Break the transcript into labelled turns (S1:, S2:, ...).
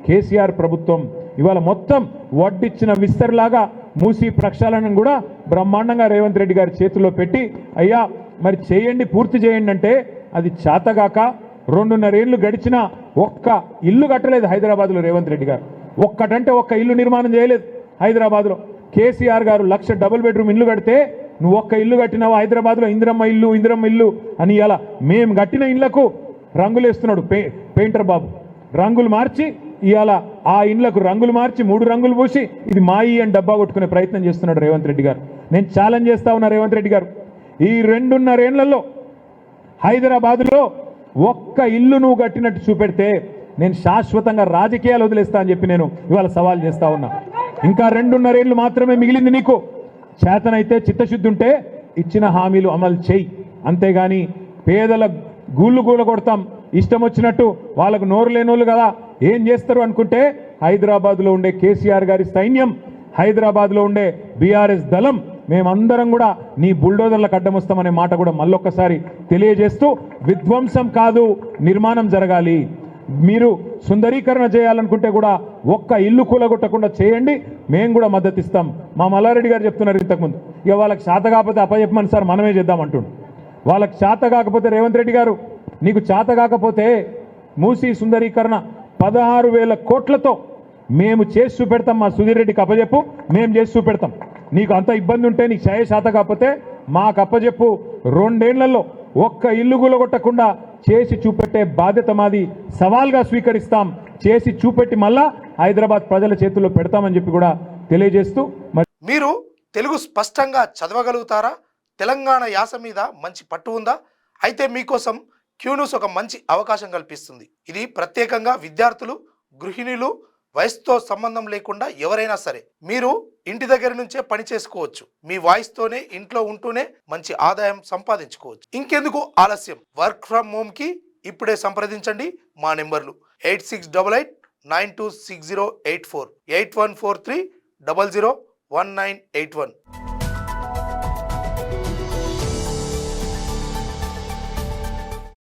S1: కేసీఆర్ ప్రభుత్వం. ఇవాళ మొత్తం వడ్డిచ్చిన విస్తర్లాగా మూసి ప్రక్షాళనను కూడా బ్రహ్మాండంగా రేవంత్ రెడ్డి గారి చేతుల్లో పెట్టి అయ్యా మరి చేయండి, పూర్తి చేయండి అంటే అది చేతగాక 2.5 ఏళ్ళు గడిచినా ఒక్క ఇల్లు కట్టలేదు హైదరాబాద్లో రేవంత్ రెడ్డి గారు. ఒక్కటంటే ఒక్క ఇల్లు నిర్మాణం చేయలేదు హైదరాబాద్లో. కేసీఆర్ గారు 1,00,000 డబుల్ బెడ్రూమ్ ఇల్లు కడితే నువ్వు ఒక్క ఇల్లు కట్టినావు హైదరాబాద్లో. ఇందిరమ్మ ఇల్లు అని ఇలా మేము కట్టిన ఇళ్లకు రంగులు వేస్తున్నాడు పెయింటర్ బాబు. రంగులు మార్చి ఇవాళ ఆ ఇండ్లకు రంగులు మార్చి 3 రంగులు పూసి ఇది మాయి అని డబ్బా కొట్టుకునే ప్రయత్నం చేస్తున్నాడు రేవంత్ రెడ్డి గారు. నేను ఛాలెంజ్ చేస్తా ఉన్నా రేవంత్ రెడ్డి గారు, ఈ 2.5 ఏళ్లలో హైదరాబాద్లో ఒక్క ఇల్లు నువ్వు కట్టినట్టు చూపెడితే నేను శాశ్వతంగా రాజకీయాలు వదిలేస్తా అని చెప్పి నేను ఇవాళ సవాల్ చేస్తా ఉన్నా. ఇంకా 2.5 ఏళ్ళు మాత్రమే మిగిలింది నీకు. చేతనైతే చిత్తశుద్ధి ఉంటే ఇచ్చిన హామీలు అమలు చేయి, అంతేగాని పేదల గూళ్ళు కొడతాం ఇష్టం వచ్చినట్టు వాళ్ళకు నోరు లేనోళ్ళు కదా ఏం చేస్తారు అనుకుంటే హైదరాబాద్లో ఉండే కేసీఆర్ గారి సైన్యం, హైదరాబాద్లో ఉండే బీఆర్ఎస్ దళం మేమందరం కూడా నీ బుల్డోజర్లకు అడ్డం వస్తామనే మాట కూడా మళ్ళొక్కసారి తెలియజేస్తూ, విధ్వంసం కాదు నిర్మాణం జరగాలి. మీరు సుందరీకరణ చేయాలనుకుంటే కూడా ఒక్క ఇల్లు కూలగొట్టకుండా చేయండి, మేము కూడా మద్దతు ఇస్తాం. మా మల్లారెడ్డి గారు చెప్తున్నారు ఇంతకుముందు, ఇక వాళ్ళకి చేత కాకపోతే అప్పచెప్పమని సార్ మనమే చేద్దామంటుండు. వాళ్ళకి చేత కాకపోతే రేవంత్ రెడ్డి గారు నీకు చేత కాకపోతే మూసీ సుందరీకరణ 16,000 కోట్లతో మేము చేసి చూపెడతాం. మా సుధీర్ రెడ్డికి అప్పచెప్పు, మేము చేసి చూపెడతాం. నీకు అంత ఇబ్బంది ఉంటే నీకు చేత కాకపోతే మాకు అప్పచెప్పు. 2 ఏళ్లలో ఒక్క ఇల్లు కూలగొట్టకుండా చేసి చూపెట్టే బాధ్యత మాది, సవాల్గా స్వీకరిస్తాం. చేసి చూపెట్టి మళ్ళా హైదరాబాద్ ప్రజల చేతుల్లో పెడతామని చెప్పి కూడా తెలియజేస్తూ,
S2: మీరు తెలుగు స్పష్టంగా చదవగలుగుతారా? తెలంగాణ యాస మీద మంచి పట్టు ఉందా? అయితే మీకోసం క్యూన్యూస్ ఒక మంచి అవకాశం కల్పిస్తుంది. ఇది ప్రత్యేకంగా విద్యార్థులు, గృహిణులు, వయసుతో సంబంధం లేకుండా ఎవరైనా సరే మీరు ఇంటి దగ్గర నుంచే పని చేసుకోవచ్చు. మీ వాయిస్తోనే ఇంట్లో ఉంటూనే మంచి ఆదాయం సంపాదించుకోవచ్చు. ఇంకెందుకు ఆలస్యం? వర్క్ ఫ్రమ్ హోమ్ కి ఇప్పుడే సంప్రదించండి. మా నెంబర్లు 8688926084, 8143001981.